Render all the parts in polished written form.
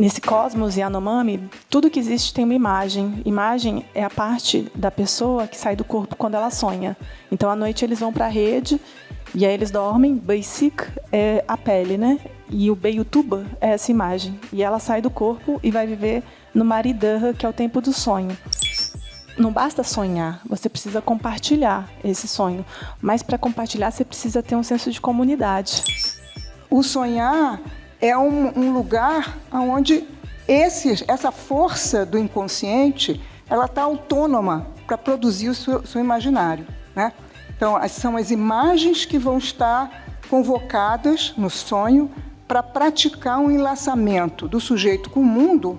nesse cosmos Yanomami, tudo que existe tem uma imagem. Imagem é a parte da pessoa que sai do corpo quando ela sonha. Então, à noite, eles vão para a rede e aí eles dormem. Baisik é a pele, né? E o Beyutuba é essa imagem. E ela sai do corpo e vai viver no Maridaha, que é o tempo do sonho. Não basta sonhar, você precisa compartilhar esse sonho. Mas para compartilhar, você precisa ter um senso de comunidade. O sonhar é um lugar onde essa força do inconsciente ela está autônoma para produzir o seu imaginário, né? Então, são as imagens que vão estar convocadas no sonho para praticar um enlaçamento do sujeito com o mundo,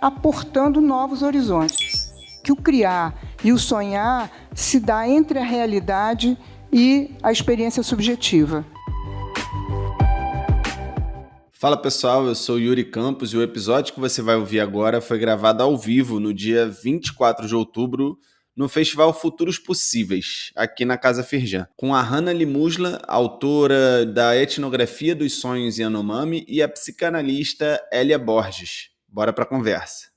aportando novos horizontes. Que o criar e o sonhar se dá entre a realidade e a experiência subjetiva. Fala pessoal, eu sou Yuri Campos e o episódio que você vai ouvir agora foi gravado ao vivo no dia 24 de outubro no Festival Futuros Possíveis, aqui na Casa Firjan, com a Hannah Limusla, autora da Etnografia dos Sonhos Yanomami, e a psicanalista Hélia Borges. Bora pra conversa.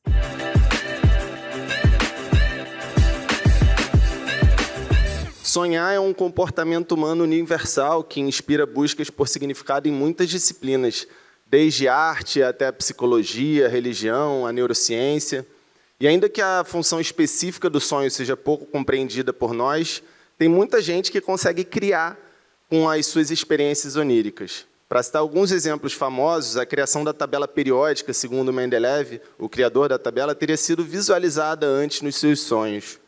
Sonhar é um comportamento humano universal que inspira buscas por significado em muitas disciplinas, desde arte até a psicologia, a religião, a neurociência. E ainda que a função específica do sonho seja pouco compreendida por nós, tem muita gente que consegue criar com as suas experiências oníricas. Para citar alguns exemplos famosos, a criação da tabela periódica, segundo Mendeleev, o criador da tabela, teria sido visualizada antes nos seus sonhos.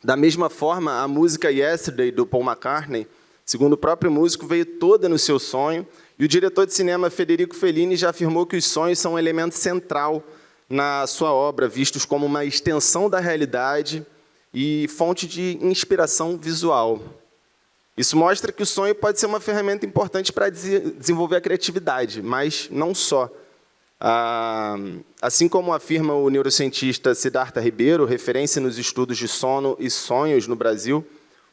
Da mesma forma, a música Yesterday, do Paul McCartney, segundo o próprio músico, veio toda no seu sonho, e o diretor de cinema Federico Fellini já afirmou que os sonhos são um elemento central na sua obra, vistos como uma extensão da realidade e fonte de inspiração visual. Isso mostra que o sonho pode ser uma ferramenta importante para desenvolver a criatividade, mas não só. Assim como afirma o neurocientista Siddhartha Ribeiro, referência nos estudos de sono e sonhos no Brasil,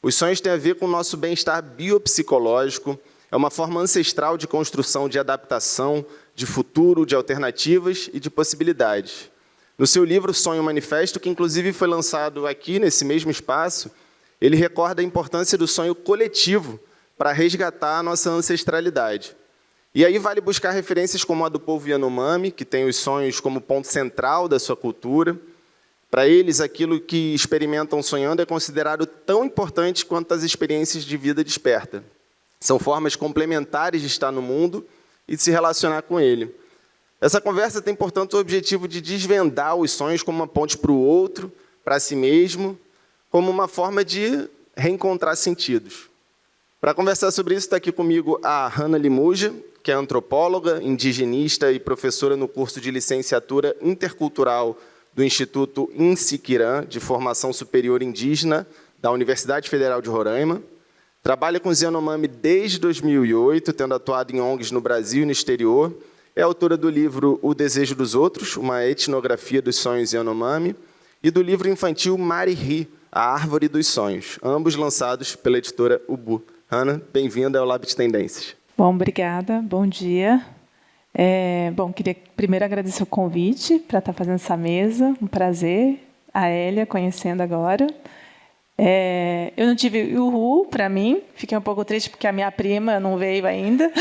os sonhos têm a ver com o nosso bem-estar biopsicológico, é uma forma ancestral de construção de adaptação, de futuro, de alternativas e de possibilidades. No seu livro Sonho Manifesto, que inclusive foi lançado aqui nesse mesmo espaço, ele recorda a importância do sonho coletivo para resgatar a nossa ancestralidade. E aí vale buscar referências como a do povo Yanomami, que tem os sonhos como ponto central da sua cultura. Para eles, aquilo que experimentam sonhando é considerado tão importante quanto as experiências de vida desperta. São formas complementares de estar no mundo e de se relacionar com ele. Essa conversa tem, portanto, o objetivo de desvendar os sonhos como uma ponte para o outro, para si mesmo, como uma forma de reencontrar sentidos. Para conversar sobre isso, está aqui comigo a Hannah Limusla, que é antropóloga, indigenista e professora no curso de licenciatura intercultural do Instituto Insiquiran, de Formação Superior Indígena, da Universidade Federal de Roraima. Trabalha com os Yanomami desde 2008, tendo atuado em ONGs no Brasil e no exterior. É autora do livro O Desejo dos Outros, uma etnografia dos sonhos Yanomami, e do livro infantil Marihi, A Árvore dos Sonhos, ambos lançados pela editora Ubu. Hannah, bem-vinda ao Lab de Tendências. Bom, obrigada. Bom dia. Queria primeiro agradecer o convite para estar fazendo essa mesa. Um prazer. A Hélia, conhecendo agora. Eu não tive uhul para mim. Fiquei um pouco triste porque a minha prima não veio ainda.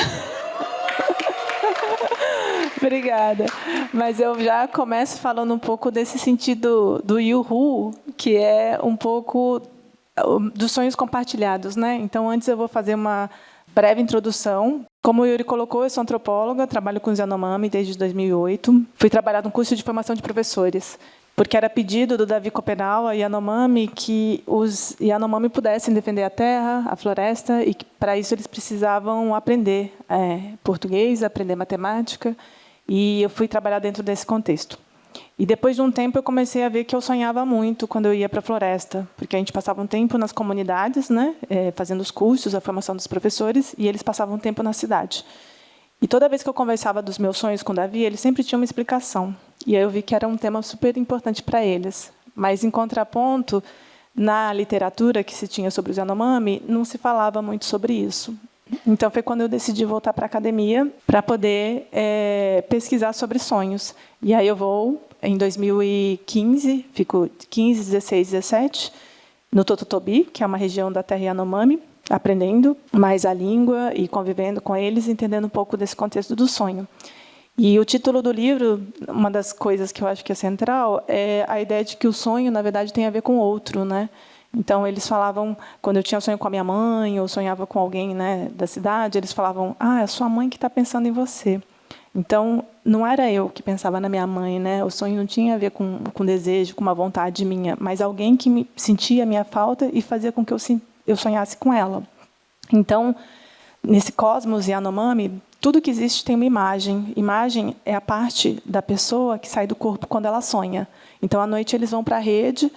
Obrigada. Mas eu já começo falando um pouco desse sentido do uhul, que é um pouco dos sonhos compartilhados, né? Então, antes eu vou fazer uma breve introdução. Como o Yuri colocou, eu sou antropóloga, trabalho com os Yanomami desde 2008. Fui trabalhar no curso de formação de professores, porque era pedido do Davi Copenau, a Yanomami, que os Yanomami pudessem defender a terra, a floresta, e que, para isso, eles precisavam aprender português, aprender matemática, e eu fui trabalhar dentro desse contexto. E, depois de um tempo, eu comecei a ver que eu sonhava muito quando eu ia para a floresta, porque a gente passava um tempo nas comunidades, né, fazendo os cursos, a formação dos professores, e eles passavam um tempo na cidade. E toda vez que eu conversava dos meus sonhos com o Davi, ele sempre tinha uma explicação. E aí eu vi que era um tema super importante para eles. Mas, em contraponto, na literatura que se tinha sobre os Yanomami, não se falava muito sobre isso. Então, foi quando eu decidi voltar para a academia para poder pesquisar sobre sonhos. E aí eu vou, em 2015, fico 15, 16, 17, no Tototobi, que é uma região da terra Yanomami, aprendendo mais a língua e convivendo com eles, entendendo um pouco desse contexto do sonho. E o título do livro, uma das coisas que eu acho que é central, é a ideia de que o sonho, na verdade, tem a ver com o outro, né? Então, eles falavam, quando eu tinha sonho com a minha mãe, ou sonhava com alguém, né, da cidade, eles falavam, é a sua mãe que está pensando em você. Então, não era eu que pensava na minha mãe, né? O sonho não tinha a ver com desejo, com uma vontade minha, mas alguém que sentia a minha falta e fazia com que eu sonhasse com ela. Então, nesse cosmos Yanomami, tudo que existe tem uma imagem. Imagem é a parte da pessoa que sai do corpo quando ela sonha. Então, à noite, eles vão para a rede,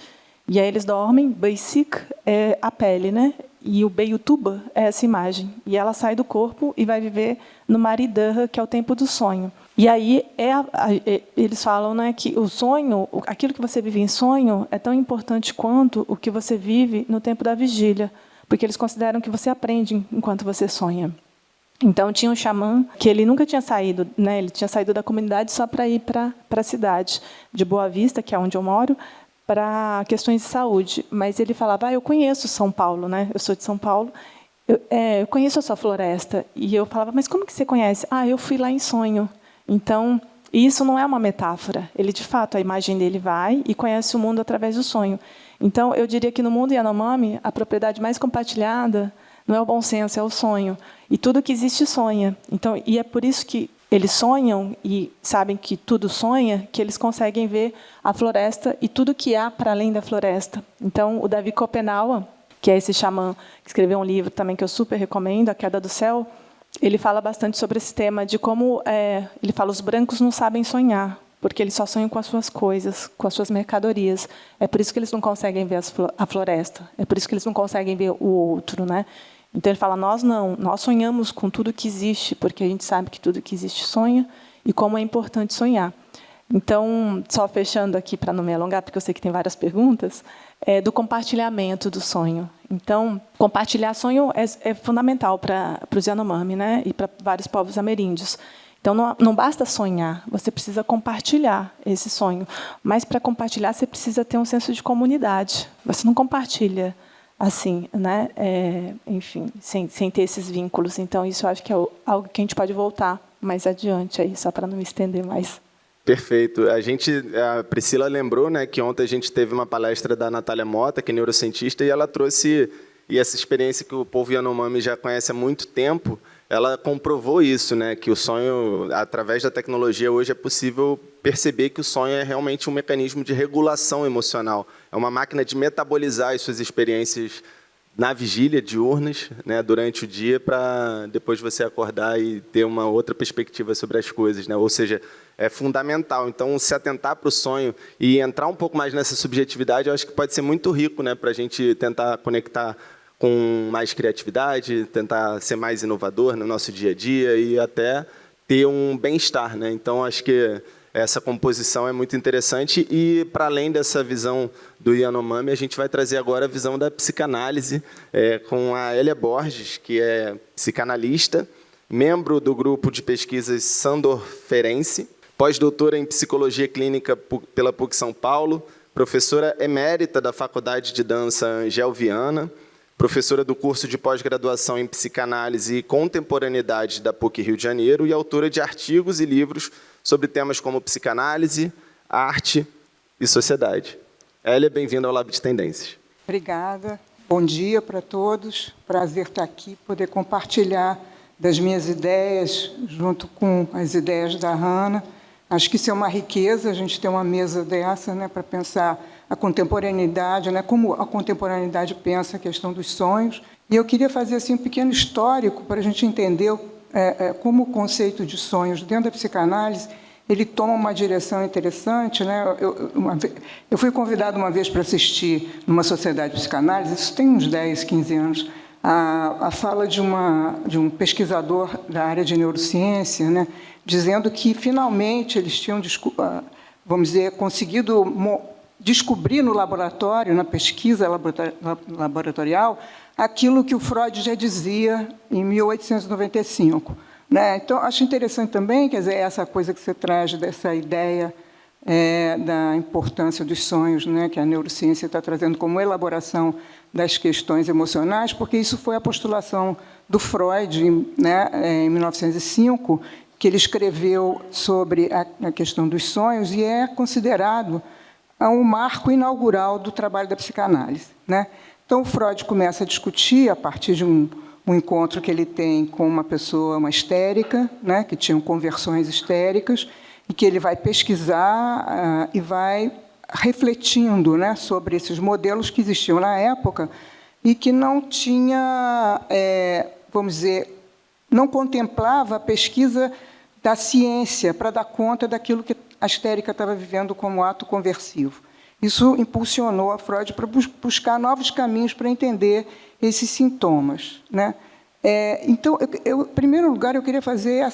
e aí eles dormem. Beisik é a pele, né? E o Beyutuba é essa imagem. E ela sai do corpo e vai viver no Maridaha, que é o tempo do sonho. E aí eles falam, né, que o sonho, aquilo que você vive em sonho, é tão importante quanto o que você vive no tempo da vigília, porque eles consideram que você aprende enquanto você sonha. Então, tinha um xamã que ele nunca tinha saído, né? Ele tinha saído da comunidade só para ir para a cidade de Boa Vista, que é onde eu moro, para questões de saúde. Mas ele falava, eu conheço São Paulo, né? Eu sou de São Paulo, eu conheço a sua floresta. E eu falava, mas como que você conhece? Eu fui lá em sonho. Então, isso não é uma metáfora. Ele, de fato, a imagem dele vai e conhece o mundo através do sonho. Então, eu diria que no mundo Yanomami, a propriedade mais compartilhada não é o bom senso, é o sonho. E tudo que existe sonha. Então, e é por isso que eles sonham e sabem que tudo sonha, que eles conseguem ver a floresta e tudo que há para além da floresta. Então, o Davi Kopenawa, que é esse xamã que escreveu um livro também que eu super recomendo, A Queda do Céu, ele fala bastante sobre esse tema de como, ele fala, os brancos não sabem sonhar, porque eles só sonham com as suas coisas, com as suas mercadorias. É por isso que eles não conseguem ver a floresta, é por isso que eles não conseguem ver o outro, né? Então, ele fala, nós não, nós sonhamos com tudo que existe, porque a gente sabe que tudo que existe sonha, e como é importante sonhar. Então, só fechando aqui, para não me alongar, porque eu sei que tem várias perguntas, do compartilhamento do sonho. Então, compartilhar sonho é fundamental para os Yanomami, né? E para vários povos ameríndios. Então, não basta sonhar, você precisa compartilhar esse sonho. Mas, para compartilhar, você precisa ter um senso de comunidade. Você não compartilha assim, né? Enfim, sem ter esses vínculos. Então, isso eu acho que é algo que a gente pode voltar mais adiante, aí, só para não me estender mais. Perfeito. A Priscila lembrou, né, que ontem a gente teve uma palestra da Natália Mota, que é neurocientista, e ela trouxe, e essa experiência que o povo Yanomami já conhece há muito tempo, ela comprovou isso, né, que o sonho, através da tecnologia, hoje é possível perceber que o sonho é realmente um mecanismo de regulação emocional. É uma máquina de metabolizar as suas experiências na vigília, diurnas, né, durante o dia, para depois você acordar e ter uma outra perspectiva sobre as coisas, né? Ou seja, é fundamental. Então, se atentar para o sonho e entrar um pouco mais nessa subjetividade, eu acho que pode ser muito rico, né, para a gente tentar conectar com mais criatividade, tentar ser mais inovador no nosso dia a dia e até ter um bem-estar, né? Então, acho que essa composição é muito interessante e, para além dessa visão do Yanomami, a gente vai trazer agora a visão da psicanálise com a Hélia Borges, que é psicanalista, membro do grupo de pesquisas Sandor Ferenczi, pós-doutora em Psicologia Clínica pela PUC São Paulo, professora emérita da Faculdade de Dança Angel Viana, professora do curso de pós-graduação em Psicanálise e Contemporaneidade da PUC Rio de Janeiro e autora de artigos e livros sobre temas como psicanálise, arte e sociedade. Hélia, bem-vinda ao Lab de Tendências. Obrigada. Bom dia para todos. Prazer estar aqui, poder compartilhar das minhas ideias junto com as ideias da Hannah. Acho que isso é uma riqueza, a gente ter uma mesa dessa, né, para pensar a contemporaneidade, né, como a contemporaneidade pensa a questão dos sonhos. E eu queria fazer assim, um pequeno histórico para a gente entender como o conceito de sonhos dentro da psicanálise ele toma uma direção interessante, né? Eu fui convidado uma vez para assistir numa sociedade de psicanálise, isso tem uns 10, 15 anos, a fala de um pesquisador da área de neurociência, né, dizendo que, finalmente, eles tinham, vamos dizer, conseguido descobrir no laboratório, na pesquisa laboratorial, aquilo que o Freud já dizia em 1895. Né? Então, acho interessante também, quer dizer, essa coisa que você traz dessa ideia da importância dos sonhos, né, que a neurociência está trazendo como elaboração das questões emocionais, porque isso foi a postulação do Freud, né, em 1905, que ele escreveu sobre a questão dos sonhos e é considerado um marco inaugural do trabalho da psicanálise. Né? Então, o Freud começa a discutir, a partir de um encontro que ele tem com uma pessoa, uma histérica, né, que tinham conversões histéricas, e que ele vai pesquisar e vai refletindo, né, sobre esses modelos que existiam na época e que não tinha, vamos dizer, não contemplava a pesquisa da ciência para dar conta daquilo que a histérica estava vivendo como ato conversivo. Isso impulsionou a Freud para buscar novos caminhos para entender esses sintomas. Né? Então, em primeiro lugar, eu queria fazer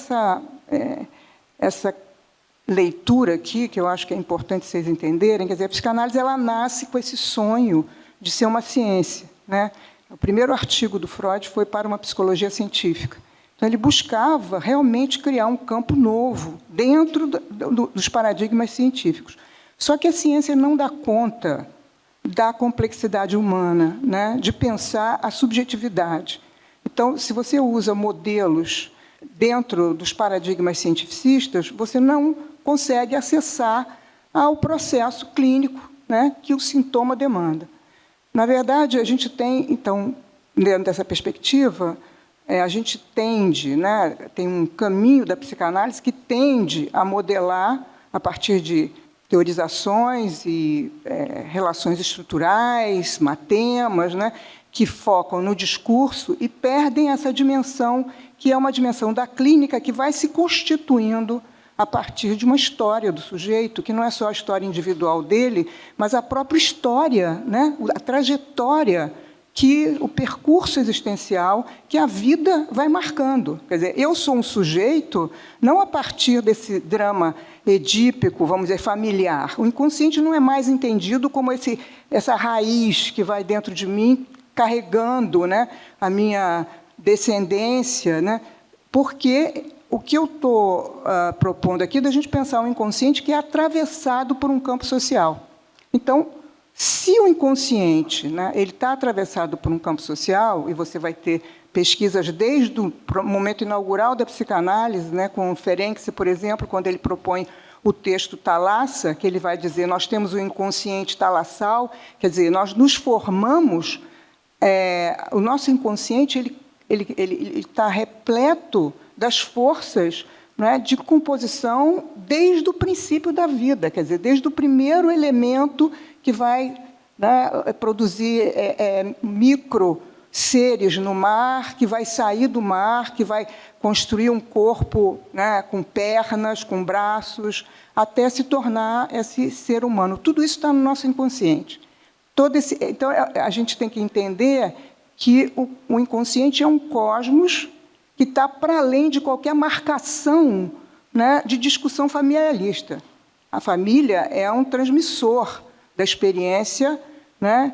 essa leitura aqui, que eu acho que é importante vocês entenderem. Quer dizer, a psicanálise ela nasce com esse sonho de ser uma ciência. Né? O primeiro artigo do Freud foi para uma psicologia científica. Então, ele buscava realmente criar um campo novo dentro dos paradigmas científicos. Só que a ciência não dá conta da complexidade humana, né, de pensar a subjetividade. Então, se você usa modelos dentro dos paradigmas cientificistas, você não consegue acessar ao processo clínico, né, que o sintoma demanda. Na verdade, a gente tem, então, dentro dessa perspectiva, a gente tende, né, tem um caminho da psicanálise que tende a modelar, a partir de teorizações e relações estruturais, matemas, né, que focam no discurso e perdem essa dimensão, que é uma dimensão da clínica que vai se constituindo a partir de uma história do sujeito, que não é só a história individual dele, mas a própria história, né, a trajetória, que o percurso existencial que a vida vai marcando. Quer dizer, eu sou um sujeito não a partir desse drama edípico, vamos dizer, familiar. O inconsciente não é mais entendido como essa raiz que vai dentro de mim, carregando, né, a minha descendência, né, porque o que eu estou propondo aqui é da gente pensar um inconsciente que é atravessado por um campo social. Então, se o inconsciente, né, ele está atravessado por um campo social, e você vai ter pesquisas desde o momento inaugural da psicanálise, né, com o Ferenczi, por exemplo, quando ele propõe o texto Thalassa, que ele vai dizer, nós temos o inconsciente talassal, quer dizer, nós nos formamos, o nosso inconsciente ele está repleto das forças, né, de composição desde o princípio da vida, quer dizer, desde o primeiro elemento que vai, né, produzir micro seres no mar, que vai sair do mar, que vai construir um corpo, né, com pernas, com braços, até se tornar esse ser humano. Tudo isso está no nosso inconsciente. Então, a gente tem que entender que o inconsciente é um cosmos que está para além de qualquer marcação, né, de discussão familiarista. A família é um transmissor da experiência, né,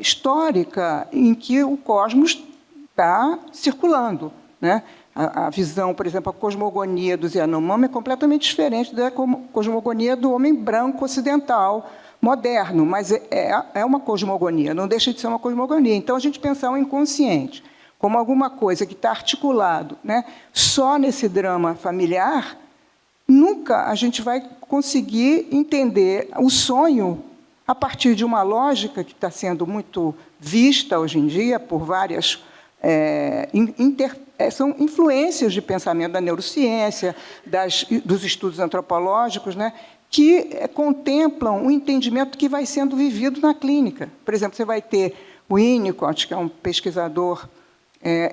histórica em que o cosmos está circulando. Né? A visão, por exemplo, a cosmogonia dos Yanomami é completamente diferente da cosmogonia do homem branco ocidental moderno, mas é uma cosmogonia, não deixa de ser uma cosmogonia. Então, a gente pensar o inconsciente como alguma coisa que está articulado, né, só nesse drama familiar, nunca a gente vai conseguir entender o sonho a partir de uma lógica que está sendo muito vista hoje em dia por várias são influências de pensamento da neurociência, dos estudos antropológicos, né, que contemplam o entendimento que vai sendo vivido na clínica. Por exemplo, você vai ter o Winnicott, que é um pesquisador.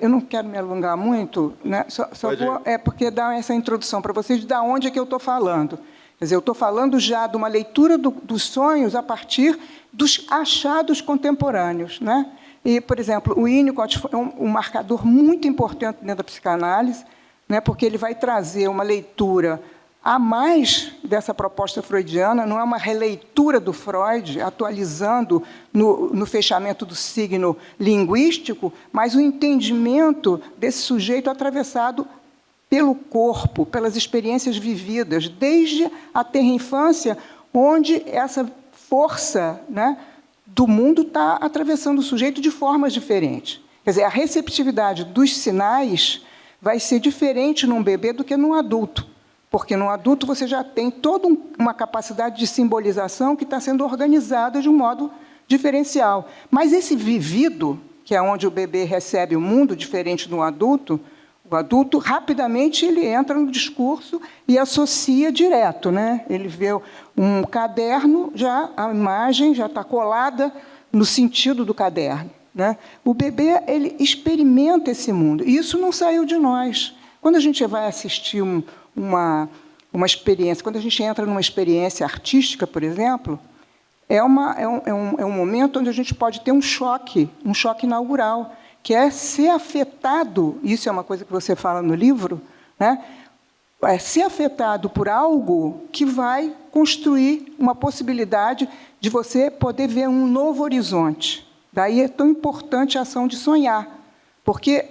Eu não quero me alongar muito, né, só vou, porque dar essa introdução para vocês de de onde é que eu estou falando. Quer dizer, eu estou falando já de uma leitura dos sonhos a partir dos achados contemporâneos. Né? E, por exemplo, o Winnicott foi um marcador muito importante dentro da psicanálise, né, porque ele vai trazer uma leitura há mais dessa proposta freudiana, não é uma releitura do Freud, atualizando no fechamento do signo linguístico, mas o entendimento desse sujeito atravessado pelo corpo, pelas experiências vividas, desde a tenra infância, onde essa força, né, do mundo está atravessando o sujeito de formas diferentes. Quer dizer, a receptividade dos sinais vai ser diferente num bebê do que num adulto, porque num adulto você já tem toda uma capacidade de simbolização que está sendo organizada de um modo diferencial. Mas esse vivido, que é onde o bebê recebe o mundo diferente do adulto, o adulto, rapidamente, ele entra no discurso e associa direto, né? Ele vê um caderno, já a imagem já está colada no sentido do caderno, né? O bebê, ele experimenta esse mundo, e isso não saiu de nós. Quando a gente vai assistir uma experiência, quando a gente entra numa experiência artística, por exemplo, é um momento onde a gente pode ter um choque inaugural, que é ser afetado, isso é uma coisa que você fala no livro, né? É ser afetado por algo que vai construir uma possibilidade de você poder ver um novo horizonte. Daí é tão importante a ação de sonhar, porque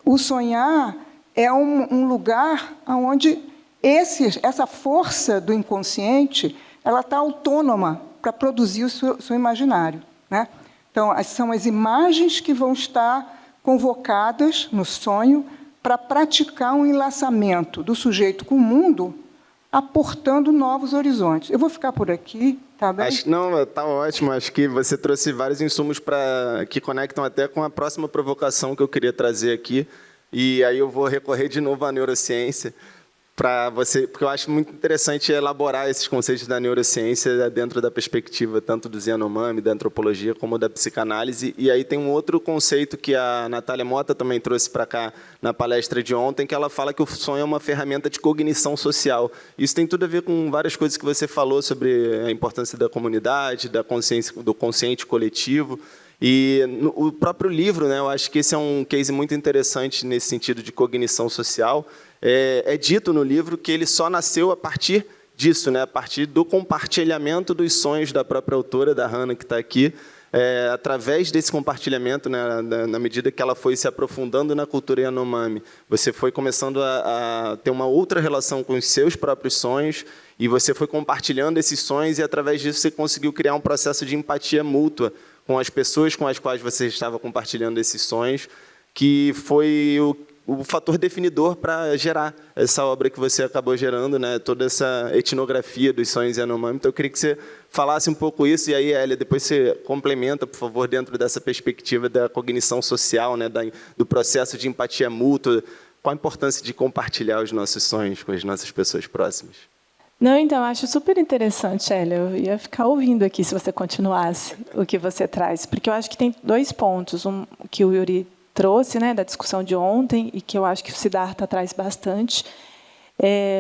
o sonhar é um lugar onde essa força do inconsciente ela está autônoma para produzir o seu imaginário, né? Então, são as imagens que vão estar convocadas no sonho para praticar um enlaçamento do sujeito com o mundo, aportando novos horizontes. Eu vou ficar por aqui, tá bem? Não, está ótimo. Acho que você trouxe vários insumos que conectam até com a próxima provocação que eu queria trazer aqui. E aí eu vou recorrer de novo à neurociência, porque eu acho muito interessante elaborar esses conceitos da neurociência dentro da perspectiva tanto do Yanomami, da antropologia, como da psicanálise. E aí tem um outro conceito que a Natália Mota também trouxe para cá na palestra de ontem, que ela fala que o sonho é uma ferramenta de cognição social. Isso tem tudo a ver com várias coisas que você falou sobre a importância da comunidade, da consciência, do consciente coletivo. E o próprio livro, né, eu acho que esse é um case muito interessante nesse sentido de cognição social. É dito no livro que ele só nasceu a partir disso, né, a partir do compartilhamento dos sonhos da própria autora, da Hannah, que está aqui, através desse compartilhamento, né, na medida que ela foi se aprofundando na cultura Yanomami, você foi começando a ter uma outra relação com os seus próprios sonhos, e você foi compartilhando esses sonhos, e através disso você conseguiu criar um processo de empatia mútua com as pessoas com as quais você estava compartilhando esses sonhos, que foi o fator definidor para gerar essa obra que você acabou gerando, né? Toda essa etnografia dos sonhos Yanomami. Então, eu queria que você falasse um pouco isso, e aí, Hélia, depois você complementa, por favor, dentro dessa perspectiva da cognição social, né? Do processo de empatia mútua. Qual a importância de compartilhar os nossos sonhos com as nossas pessoas próximas? Não, então, acho super interessante, Hélia. Eu ia ficar ouvindo aqui se você continuasse o que você traz, porque eu acho que tem dois pontos. Um que o Yuri trouxe, né, da discussão de ontem, e que eu acho que o Siddhartha traz bastante.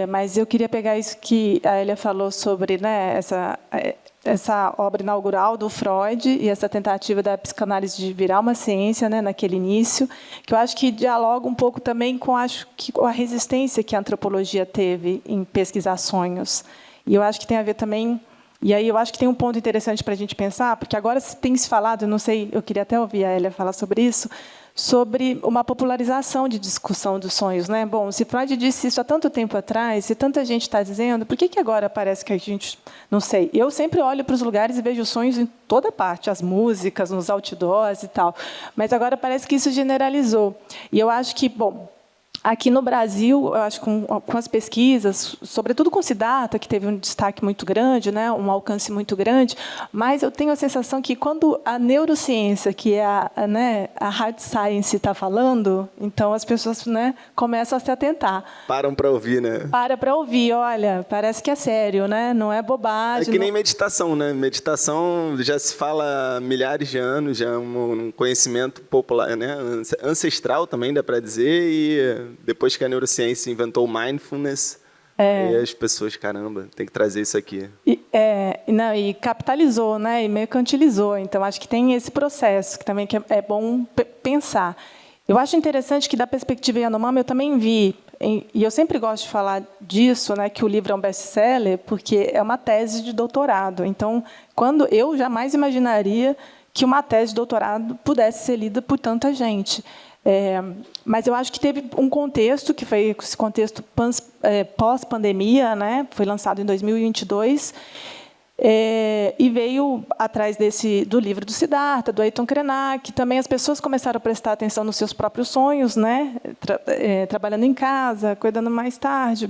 Mas eu queria pegar isso que a Hélia falou sobre, né, essa obra inaugural do Freud e essa tentativa da psicanálise de virar uma ciência, né, naquele início, que eu acho que dialoga um pouco também com a resistência que a antropologia teve em pesquisar sonhos. E eu acho que tem a ver também. E aí eu acho que tem um ponto interessante para a gente pensar, porque agora tem se falado, não sei, eu queria até ouvir a Hélia falar sobre isso, sobre uma popularização de discussão dos sonhos, né? Bom, se Freud disse isso há tanto tempo atrás, se tanta gente está dizendo, por que agora parece que a gente... Não sei, eu sempre olho para os lugares e vejo sonhos em toda parte, as músicas, nos outdoors e tal, mas agora parece que isso generalizou. E eu acho que, bom, aqui no Brasil, eu acho que com as pesquisas, sobretudo com o Siddhartha, que teve um destaque muito grande, né, um alcance muito grande, mas eu tenho a sensação que quando a neurociência, que é a hard science, está falando, então as pessoas, né, começam a se atentar. Param para ouvir, né? Para ouvir, olha, parece que é sério, né? Não é bobagem. É que nem meditação, né? Meditação já se fala há milhares de anos, já é um conhecimento popular, né? Ancestral também, dá para dizer, e depois que a neurociência inventou o mindfulness, aí as pessoas, caramba, tem que trazer isso aqui. E capitalizou, né? E mercantilizou. Então, acho que tem esse processo que também é bom pensar. Eu acho interessante que, da perspectiva Yanomami, eu também vi, e eu sempre gosto de falar disso, né, que o livro é um best-seller, porque é uma tese de doutorado. Então, quando eu jamais imaginaria que uma tese de doutorado pudesse ser lida por tanta gente. Mas eu acho que teve um contexto, que foi esse contexto pós-pandemia, né, foi lançado em 2022, e veio atrás do livro do Siddhartha, do Ayrton Krenak, que também as pessoas começaram a prestar atenção nos seus próprios sonhos, né, trabalhando em casa, cuidando mais tarde.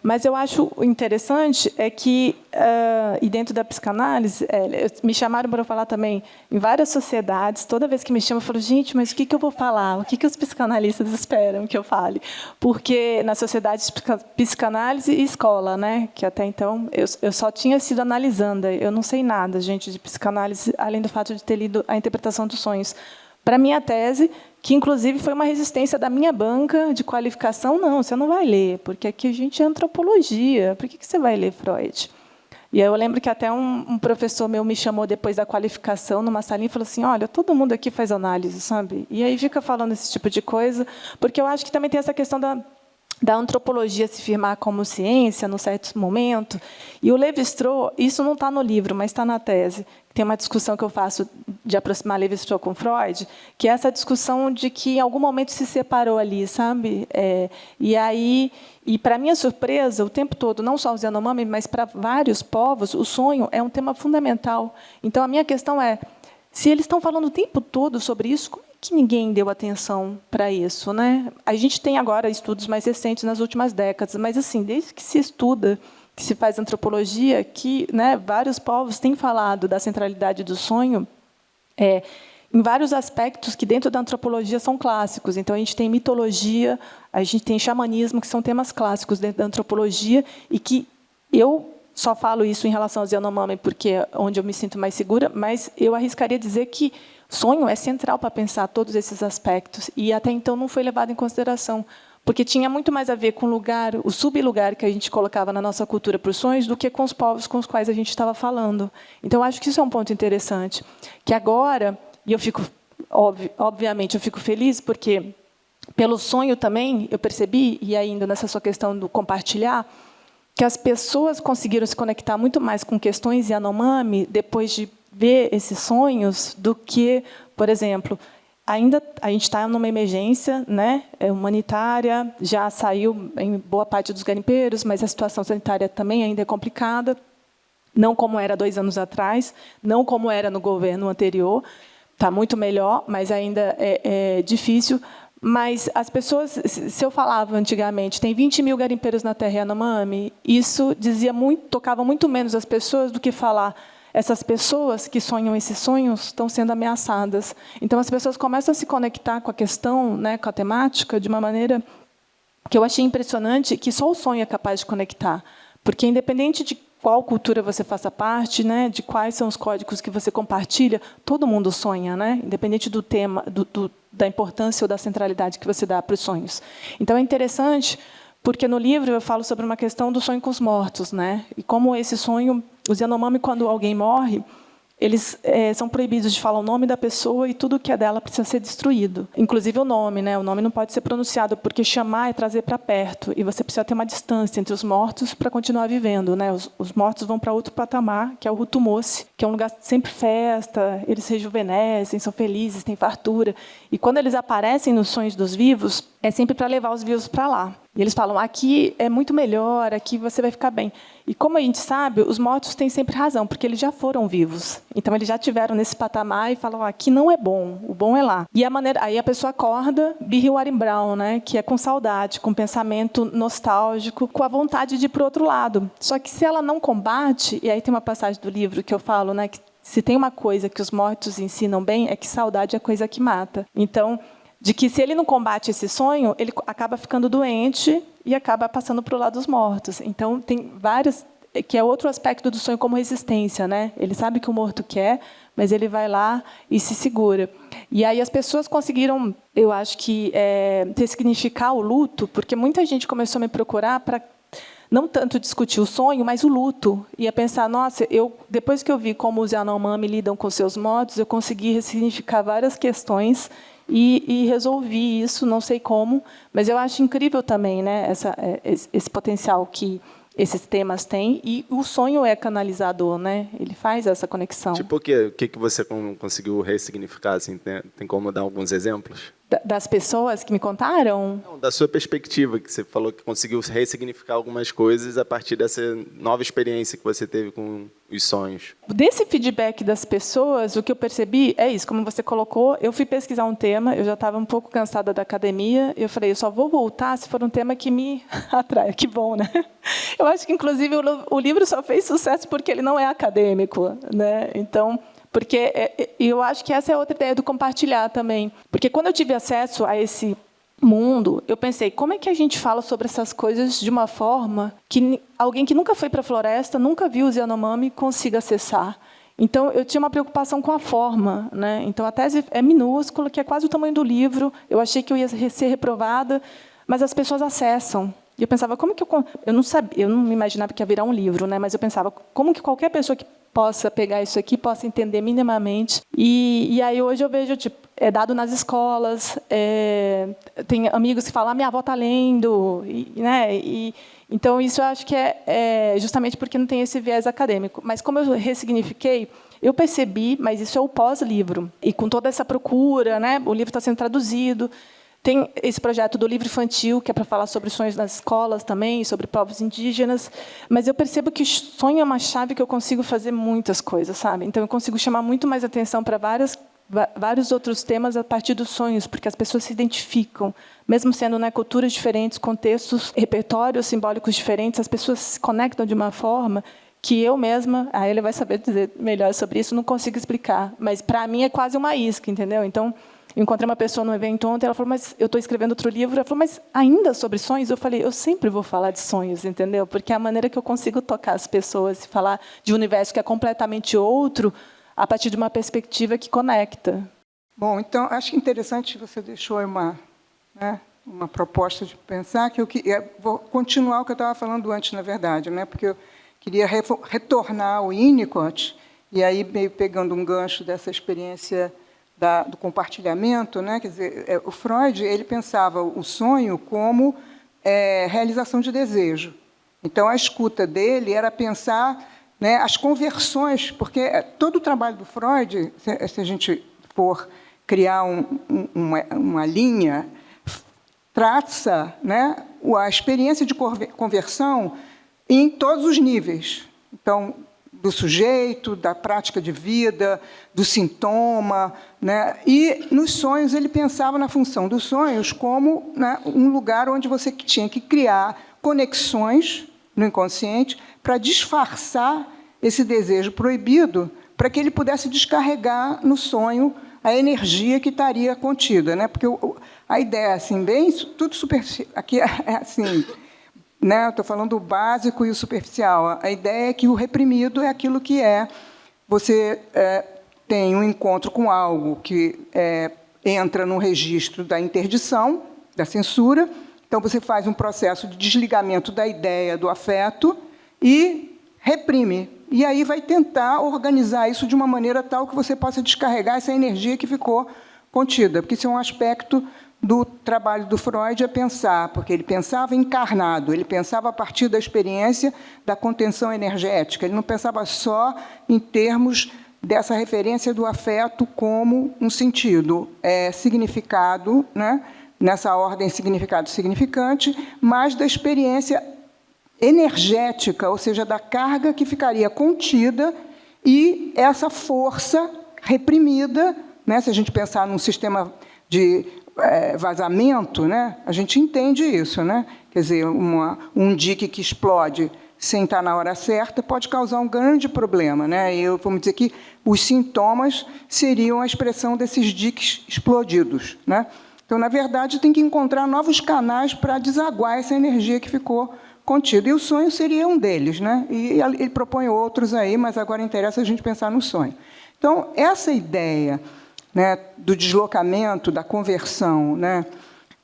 Mas eu acho interessante que, e dentro da psicanálise, me chamaram para falar também em várias sociedades. Toda vez que me chamam, eu falo, gente, mas o que eu vou falar? O que os psicanalistas esperam que eu fale? Porque na sociedade de psicanálise e escola, né, que até então eu só tinha sido analisanda, eu não sei nada, gente, de psicanálise, além do fato de ter lido A Interpretação dos Sonhos. Para a minha tese, que, inclusive, foi uma resistência da minha banca de qualificação, não, você não vai ler, porque aqui a gente é antropologia, por que você vai ler Freud? E aí eu lembro que até um professor meu me chamou depois da qualificação, numa salinha, e falou assim, olha, todo mundo aqui faz análise, sabe? E aí fica falando esse tipo de coisa, porque eu acho que também tem essa questão da antropologia se firmar como ciência, num certo momento. E o Lévi-Strauss, isso não está no livro, mas está na tese. Tem uma discussão que eu faço de aproximar Lévi-Strauss com Freud, que é essa discussão de que, em algum momento, se separou ali, sabe? E para minha surpresa, o tempo todo, não só os Yanomami, mas para vários povos, o sonho é um tema fundamental. Então, a minha questão é, se eles estão falando o tempo todo sobre isso, como é que ninguém deu atenção para isso, né? A gente tem agora estudos mais recentes nas últimas décadas, mas assim, desde que se estuda, que se faz antropologia, que, né, vários povos têm falado da centralidade do sonho, em vários aspectos que dentro da antropologia são clássicos. Então a gente tem mitologia, a gente tem xamanismo, que são temas clássicos dentro da antropologia, e que eu só falo isso em relação aos Yanomami porque é onde eu me sinto mais segura, mas eu arriscaria dizer que sonho é central para pensar todos esses aspectos, e até então não foi levado em consideração, porque tinha muito mais a ver com o lugar, o sublugar que a gente colocava na nossa cultura para os sonhos, do que com os povos com os quais a gente estava falando. Então, acho que isso é um ponto interessante, que agora, e eu fico, obviamente, eu fico feliz, porque, pelo sonho também, eu percebi, e ainda nessa sua questão do compartilhar, que as pessoas conseguiram se conectar muito mais com questões Yanomami depois de ver esses sonhos do que, por exemplo, ainda a gente está numa emergência, né, humanitária, já saiu em boa parte dos garimpeiros, mas a situação sanitária também ainda é complicada, não como era 2 anos atrás, não como era no governo anterior, está muito melhor, mas ainda é difícil. Mas as pessoas, se eu falava antigamente, tem 20 mil garimpeiros na terra Yanomami, isso tocava muito menos as pessoas do que falar, essas pessoas que sonham esses sonhos estão sendo ameaçadas. Então, as pessoas começam a se conectar com a questão, né, com a temática, de uma maneira que eu achei impressionante, que só o sonho é capaz de conectar. Porque, independente de qual cultura você faça parte, né, de quais são os códigos que você compartilha, todo mundo sonha, né, independente do tema, da importância ou da centralidade que você dá para os sonhos. Então, é interessante, porque no livro eu falo sobre uma questão do sonho com os mortos, né, e como esse sonho, os Yanomami, quando alguém morre, eles são proibidos de falar o nome da pessoa e tudo que é dela precisa ser destruído. Inclusive o nome, né? O nome não pode ser pronunciado, porque chamar é trazer para perto. E você precisa ter uma distância entre os mortos para continuar vivendo, né? Os mortos vão para outro patamar, que é o Hutumoce, que é um lugar sempre festa, eles rejuvenescem, são felizes, têm fartura. E quando eles aparecem nos sonhos dos vivos, é sempre para levar os vivos para lá. E eles falam, aqui é muito melhor, aqui você vai ficar bem. E como a gente sabe, os mortos têm sempre razão, porque eles já foram vivos. Então, eles já tiveram nesse patamar e falam, aqui não é bom, o bom é lá. E aí a pessoa acorda, Birri Brown, né, que é com saudade, com pensamento nostálgico, com a vontade de ir para o outro lado. Só que se ela não combate, e aí tem uma passagem do livro que eu falo, né, que se tem uma coisa que os mortos ensinam bem, é que saudade é a coisa que mata. Então, de que se ele não combate esse sonho, ele acaba ficando doente e acaba passando para o lado dos mortos. Então, tem vários, que é outro aspecto do sonho como resistência, né? Ele sabe que o morto quer, mas ele vai lá e se segura. E aí as pessoas conseguiram, eu acho que, ressignificar o luto, porque muita gente começou a me procurar para não tanto discutir o sonho, mas o luto. E a pensar, nossa, depois que eu vi como os Yanomami lidam com seus mortos, eu consegui ressignificar várias questões e resolvi isso, não sei como, mas eu acho incrível também, né, esse potencial que esses temas têm, e o sonho é canalizador, né? Ele faz essa conexão. Tipo o quê? O que você conseguiu ressignificar? Assim, tem como dar alguns exemplos? Das pessoas que me contaram? Não, da sua perspectiva, que você falou que conseguiu ressignificar algumas coisas a partir dessa nova experiência que você teve com os sonhos. Desse feedback das pessoas, o que eu percebi é isso, como você colocou, eu fui pesquisar um tema, eu já estava um pouco cansada da academia, eu falei, eu só vou voltar se for um tema que me atrai. Que bom, né? Eu acho que, inclusive, o livro só fez sucesso porque ele não é acadêmico, né? Então, porque eu acho que essa é outra ideia do compartilhar também. Porque quando eu tive acesso a esse mundo, eu pensei, como é que a gente fala sobre essas coisas de uma forma que alguém que nunca foi para a floresta, nunca viu os Yanomami, consiga acessar? Então, eu tinha uma preocupação com a forma, né? Então, a tese é minúscula, que é quase o tamanho do livro. Eu achei que eu ia ser reprovada, mas as pessoas acessam. E eu pensava, como que eu não sabia, eu não me imaginava que ia virar um livro, né? Mas eu pensava, como que qualquer pessoa que possa pegar isso aqui, possa entender minimamente. E aí hoje eu vejo, tipo, é dado nas escolas, tem amigos que falam, minha avó está lendo, né? Então, isso eu acho que é justamente porque não tem esse viés acadêmico. Mas como eu ressignifiquei, eu percebi, mas isso é o pós-livro. E com toda essa procura, né? O livro está sendo traduzido. Tem esse projeto do livro infantil, que é para falar sobre sonhos nas escolas também, sobre povos indígenas. Mas eu percebo que sonho é uma chave que eu consigo fazer muitas coisas, sabe? Então, eu consigo chamar muito mais atenção para vários outros temas a partir dos sonhos, porque as pessoas se identificam. Mesmo sendo, né, culturas diferentes, contextos, repertórios simbólicos diferentes, as pessoas se conectam de uma forma que eu mesma, ele vai saber dizer melhor sobre isso, não consigo explicar. Mas, para mim, é quase uma isca, entendeu? Então, eu encontrei uma pessoa no evento ontem, ela falou, mas eu estou escrevendo outro livro. Ela falou, mas ainda sobre sonhos? Eu falei, eu sempre vou falar de sonhos, entendeu? Porque é a maneira que eu consigo tocar as pessoas e falar de um universo que é completamente outro, a partir de uma perspectiva que conecta. Bom, então, acho interessante você deixou uma proposta de pensar, que eu vou continuar o que eu estava falando antes, na verdade, né? Porque eu queria retornar ao Winnicott, e aí meio pegando um gancho dessa experiência do compartilhamento, né? Quer dizer, o Freud ele pensava o sonho como realização de desejo. Então, a escuta dele era pensar, né, as conversões, porque todo o trabalho do Freud, se a gente for criar uma linha, traça, né, a experiência de conversão em todos os níveis. Então, do sujeito, da prática de vida, do sintoma, né? E nos sonhos ele pensava na função dos sonhos como, né, um lugar onde você tinha que criar conexões no inconsciente para disfarçar esse desejo proibido, para que ele pudesse descarregar no sonho a energia que estaria contida, né? Porque a ideia assim, bem tudo superficial, aqui é assim, né? Estou falando o básico e o superficial. A ideia é que o reprimido é aquilo que você tem um encontro com algo que entra no registro da interdição, da censura. Então, você faz um processo de desligamento da ideia do afeto e reprime. E aí vai tentar organizar isso de uma maneira tal que você possa descarregar essa energia que ficou contida. Porque isso é um aspecto do trabalho do Freud, é pensar, porque ele pensava encarnado, ele pensava a partir da experiência da contenção energética, ele não pensava só em termos dessa referência do afeto como um sentido significado, né, nessa ordem significado-significante, mas da experiência energética, ou seja, da carga que ficaria contida e essa força reprimida, né, se a gente pensar num sistema de vazamento, né? A gente entende isso, né? Quer dizer, um dique que explode sem estar na hora certa pode causar um grande problema, né? E vamos dizer que os sintomas seriam a expressão desses diques explodidos, né? Então, na verdade, tem que encontrar novos canais para desaguar essa energia que ficou contida. E o sonho seria um deles, né? E ele propõe outros aí, mas agora interessa a gente pensar no sonho. Então, essa ideia, né, do deslocamento, da conversão, né,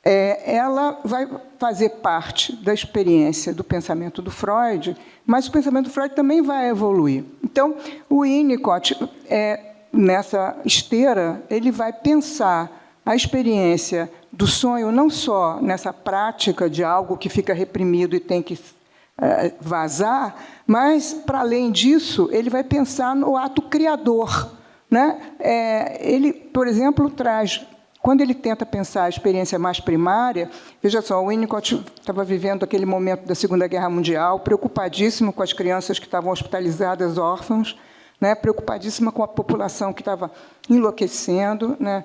ela vai fazer parte da experiência do pensamento do Freud, mas o pensamento do Freud também vai evoluir. Então, o Winnicott, nessa esteira, ele vai pensar a experiência do sonho, não só nessa prática de algo que fica reprimido e tem que vazar, mas, para além disso, ele vai pensar no ato criador, né? Ele, por exemplo, traz... Quando ele tenta pensar a experiência mais primária, veja só, o Winnicott estava vivendo aquele momento da Segunda Guerra Mundial, preocupadíssimo com as crianças que estavam hospitalizadas, órfãos, né, preocupadíssima com a população que estava enlouquecendo, né?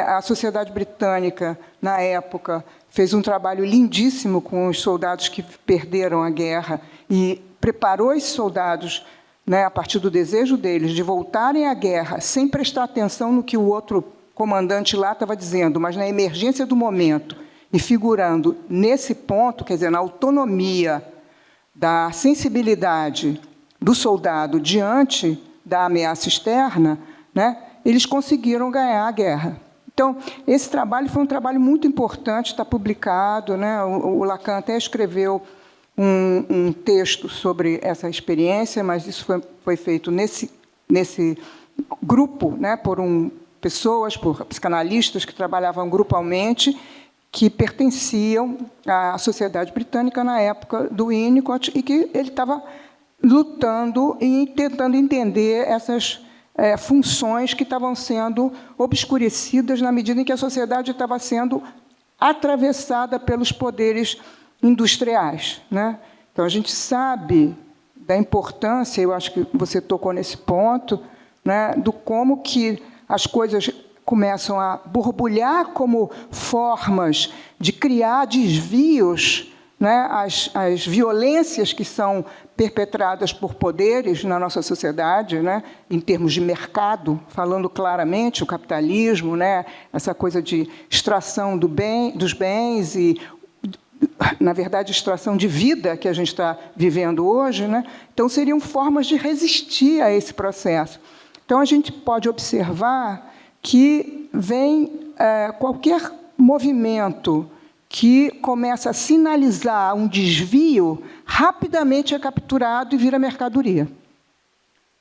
A sociedade britânica, na época, fez um trabalho lindíssimo com os soldados que perderam a guerra e preparou esses soldados, né, a partir do desejo deles de voltarem à guerra, sem prestar atenção no que o outro comandante lá estava dizendo, mas na emergência do momento, e figurando nesse ponto, quer dizer, na autonomia da sensibilidade do soldado diante da ameaça externa, né, eles conseguiram ganhar a guerra. Então, esse trabalho foi um trabalho muito importante, está publicado, né, o Lacan até escreveu um texto sobre essa experiência, mas isso foi feito nesse grupo, né, por pessoas, por psicanalistas que trabalhavam grupalmente, que pertenciam à sociedade britânica na época do Winnicott e que ele estava lutando e tentando entender essas funções que estavam sendo obscurecidas na medida em que a sociedade estava sendo atravessada pelos poderes industriais, né? Então, a gente sabe da importância, eu acho que você tocou nesse ponto, né, do como que as coisas começam a borbulhar como formas de criar desvios, né, as violências que são perpetradas por poderes na nossa sociedade, né, em termos de mercado, falando claramente, o capitalismo, né, essa coisa de extração dos bens e, na verdade, extração de vida que a gente está vivendo hoje, né? Então, seriam formas de resistir a esse processo. Então, a gente pode observar que vem qualquer movimento que começa a sinalizar um desvio, rapidamente é capturado e vira mercadoria.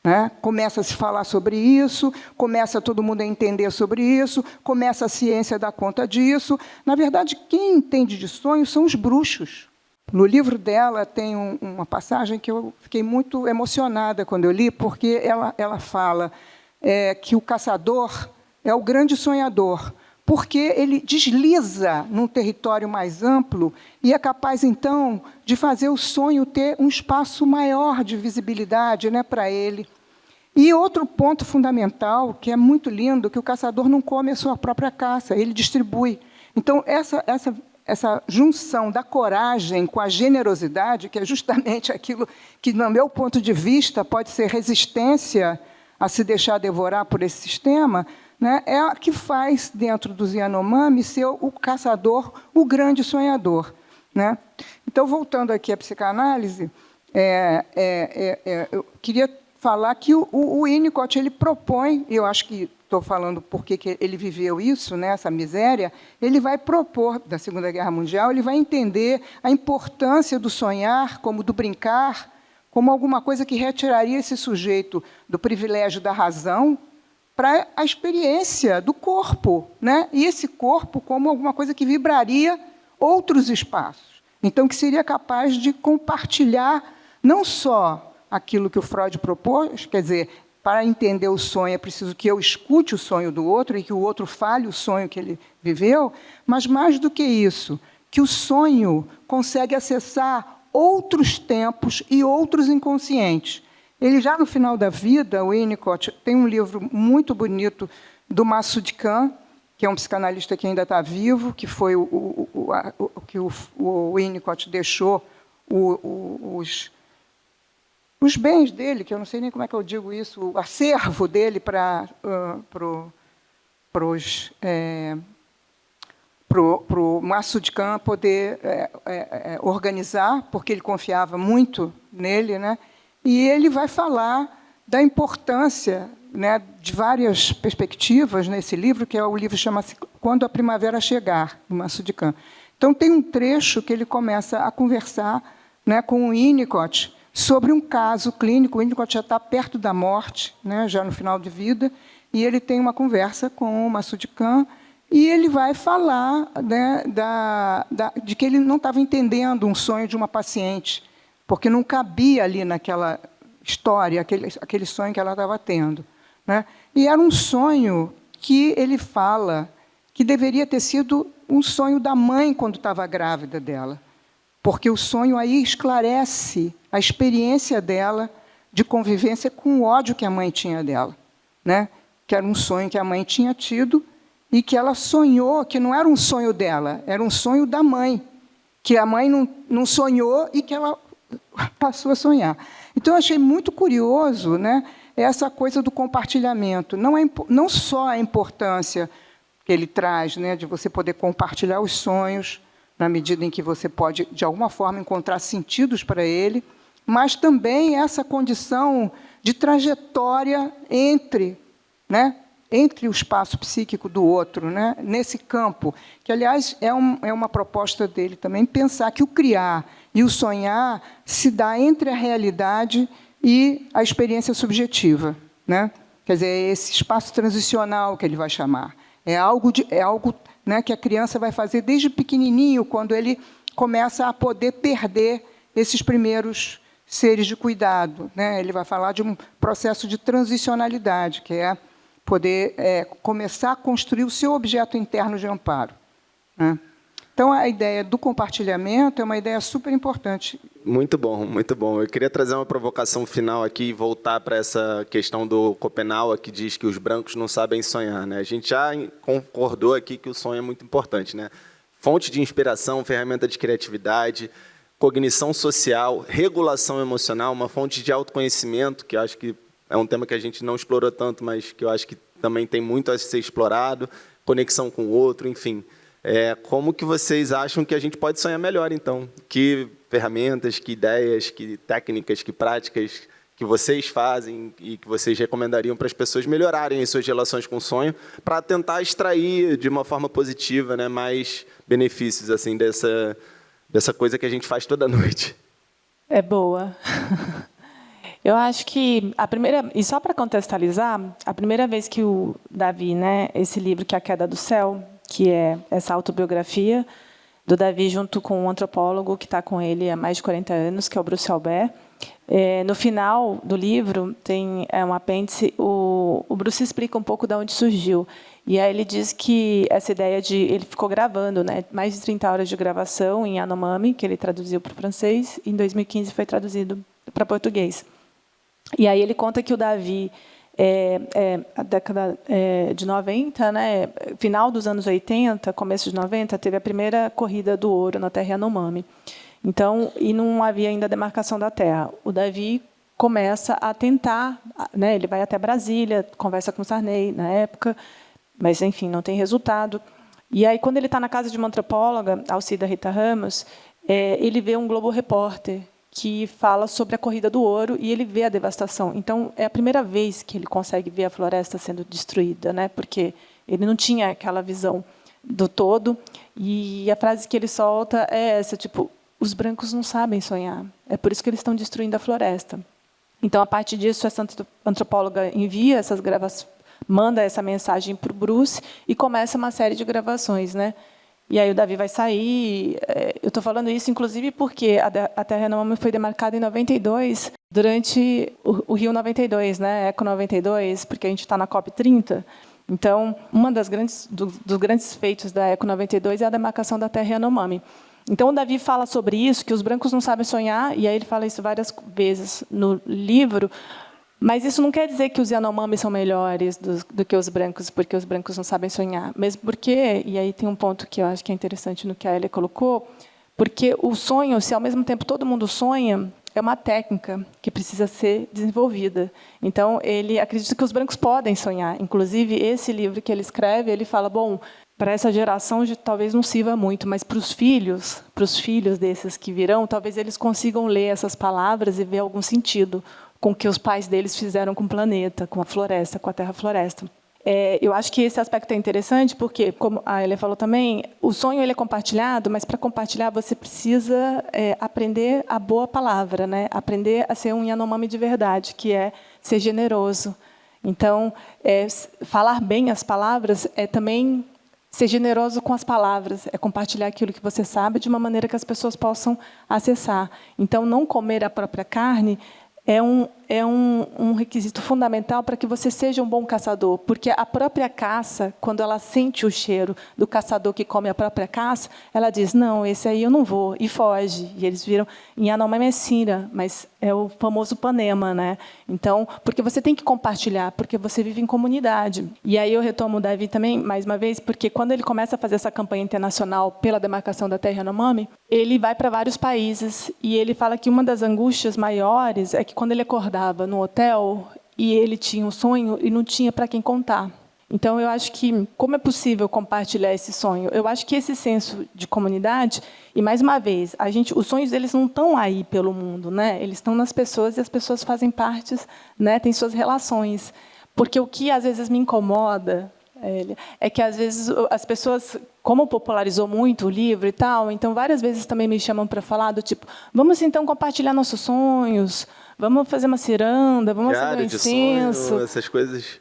Né? Começa a se falar sobre isso, começa todo mundo a entender sobre isso, começa a ciência a dar conta disso. Na verdade, quem entende de sonhos são os bruxos. No livro dela tem uma passagem que eu fiquei muito emocionada quando eu li, porque ela fala que o caçador é o grande sonhador, porque ele desliza num território mais amplo e é capaz, então, de fazer o sonho ter um espaço maior de visibilidade, né, para ele. E outro ponto fundamental, que é muito lindo, que o caçador não come a sua própria caça, ele distribui. Então, essa junção da coragem com a generosidade, que é justamente aquilo que, no meu ponto de vista, pode ser resistência a se deixar devorar por esse sistema, né, é a que faz, dentro dos Yanomami, ser o caçador, o grande sonhador. Né? Então, voltando aqui à psicanálise, eu queria falar que o Winnicott ele propõe, eu acho que estou falando porque que ele viveu isso, né, essa miséria, ele vai propor, da Segunda Guerra Mundial, ele vai entender a importância do sonhar, como do brincar, como alguma coisa que retiraria esse sujeito do privilégio da razão para a experiência do corpo, né? E esse corpo como alguma coisa que vibraria outros espaços. Então, que seria capaz de compartilhar não só aquilo que o Freud propôs, quer dizer, para entender o sonho é preciso que eu escute o sonho do outro e que o outro fale o sonho que ele viveu, mas, mais do que isso, que o sonho consegue acessar outros tempos e outros inconscientes. Ele, já no final da vida, o Winnicott, tem um livro muito bonito do Massoud Khan, que é um psicanalista que ainda está vivo, que foi que o Winnicott deixou os bens dele, que eu não sei nem como é que eu digo isso, o acervo dele para o Massoud Khan poder organizar, porque ele confiava muito nele, né? E ele vai falar da importância, né, de várias perspectivas nesse livro, que é o livro chama-se Quando a Primavera Chegar, do Massoud Khan. Então, tem um trecho que ele começa a conversar, né, com o Winnicott sobre um caso clínico. O Winnicott já está perto da morte, né, já no final de vida, e ele tem uma conversa com o Massoud Khan, E ele vai falar, né, de que ele não estava entendendo um sonho de uma paciente, porque não cabia ali naquela história, aquele sonho que ela estava tendo, né? E era um sonho que ele fala que deveria ter sido um sonho da mãe quando estava grávida dela, porque o sonho aí esclarece a experiência dela de convivência com o ódio que a mãe tinha dela, né? Que era um sonho que a mãe tinha tido e que ela sonhou, que não era um sonho dela, era um sonho da mãe, que a mãe não sonhou e que ela passou a sonhar. Então, eu achei muito curioso, né, essa coisa do compartilhamento. Não só a importância que ele traz, né, de você poder compartilhar os sonhos, na medida em que você pode, de alguma forma, encontrar sentidos para ele, mas também essa condição de trajetória entre o espaço psíquico do outro, né, nesse campo, que, aliás, é uma proposta dele também, pensar que o criar e o sonhar se dá entre a realidade e a experiência subjetiva, né? Quer dizer, é esse espaço transicional que ele vai chamar. É algo, né, que a criança vai fazer desde pequenininho, quando ele começa a poder perder esses primeiros seres de cuidado, né? Ele vai falar de um processo de transicionalidade, que é poder começar a construir o seu objeto interno de amparo, né? Então, a ideia do compartilhamento é uma ideia super importante. Muito bom, muito bom. Eu queria trazer uma provocação final aqui e voltar para essa questão do Schopenhauer, que diz que os brancos não sabem sonhar, né? A gente já concordou aqui que o sonho é muito importante, né? Fonte de inspiração, ferramenta de criatividade, cognição social, regulação emocional, uma fonte de autoconhecimento, que eu acho que é um tema que a gente não explorou tanto, mas que eu acho que também tem muito a ser explorado, conexão com o outro, enfim. Como que vocês acham que a gente pode sonhar melhor, então? Que ferramentas, que ideias, que técnicas, que práticas que vocês fazem e que vocês recomendariam para as pessoas melhorarem as suas relações com o sonho, para tentar extrair de uma forma positiva, né, mais benefícios assim, dessa coisa que a gente faz toda noite? É boa. Eu acho que e só para contextualizar, a primeira vez que o Davi, né, esse livro que é A Queda do Céu, que é essa autobiografia do Davi junto com um antropólogo que está com ele há mais de 40 anos, que é o Bruce Albert. No final do livro tem um apêndice, o Bruce explica um pouco de onde surgiu. E aí ele diz que essa ideia ele ficou gravando, né, mais de 30 horas de gravação em Yanomami, que ele traduziu para o francês, e em 2015 foi traduzido para português. E aí ele conta que o Davi, a década de 90, né, final dos anos 80, começo de 90, teve a primeira corrida do ouro na terra Yanomami. Então, e não havia ainda a demarcação da terra. O Davi começa a tentar, né, ele vai até Brasília, conversa com o Sarney na época, mas, enfim, não tem resultado. E aí, quando ele está na casa de uma antropóloga, Alcida Rita Ramos, ele vê um Globo Repórter que fala sobre a corrida do ouro e ele vê a devastação. Então, é a primeira vez que ele consegue ver a floresta sendo destruída, né? Porque ele não tinha aquela visão do todo. E a frase que ele solta é essa, tipo, os brancos não sabem sonhar. É por isso que eles estão destruindo a floresta. Então, a partir disso, essa antropóloga envia essas gravações, manda essa mensagem para o Bruce e começa uma série de gravações, né? E aí o Davi vai sair. Eu estou falando isso, inclusive, porque a Terra Yanomami foi demarcada em 92, durante o Rio 92, né? Eco 92, porque a gente está na COP 30. Então, dos grandes feitos da Eco 92 é a demarcação da Terra Yanomami. Então, o Davi fala sobre isso, que os brancos não sabem sonhar, e aí ele fala isso várias vezes no livro. Mas isso não quer dizer que os Yanomami são melhores do que os brancos, porque os brancos não sabem sonhar. Mesmo porque, e aí tem um ponto que eu acho que é interessante no que a Elia colocou, porque o sonho, se ao mesmo tempo todo mundo sonha, é uma técnica que precisa ser desenvolvida. Então, ele acredita que os brancos podem sonhar. Inclusive, esse livro que ele escreve, ele fala, bom, para essa geração talvez não sirva muito, mas para os filhos desses que virão, talvez eles consigam ler essas palavras e ver algum sentido com o que os pais deles fizeram com o planeta, com a floresta, com a terra-floresta. Eu acho que esse aspecto é interessante porque, como a Elia falou também, o sonho ele é compartilhado, mas para compartilhar você precisa aprender a boa palavra, né? Aprender a ser um Yanomami de verdade, que é ser generoso. Então, falar bem as palavras é também ser generoso com as palavras, é compartilhar aquilo que você sabe de uma maneira que as pessoas possam acessar. Então, não comer a própria carne é um requisito fundamental para que você seja um bom caçador, porque a própria caça, quando ela sente o cheiro do caçador que come a própria caça, ela diz, não, esse aí eu não vou, e foge. E eles viram, em Yanomami é Sira, mas é o famoso Panema, né? Então, porque você tem que compartilhar, porque você vive em comunidade. E aí eu retomo o Davi também, mais uma vez, porque quando ele começa a fazer essa campanha internacional pela demarcação da terra Yanomami, ele vai para vários países, e ele fala que uma das angústias maiores é que quando ele acordava no hotel e ele tinha um sonho e não tinha para quem contar. Então, eu acho que, como é possível compartilhar esse sonho? Eu acho que esse senso de comunidade, e, mais uma vez, os sonhos eles não estão aí pelo mundo, né? Eles estão nas pessoas e as pessoas fazem parte, né? Têm suas relações. Porque o que, às vezes, me incomoda é que, às vezes, as pessoas, como popularizou muito o livro e tal, então, várias vezes também me chamam para falar do tipo, vamos, então, compartilhar nossos sonhos, vamos fazer uma ciranda, vamos fazer um incenso. Sonho, essas coisas.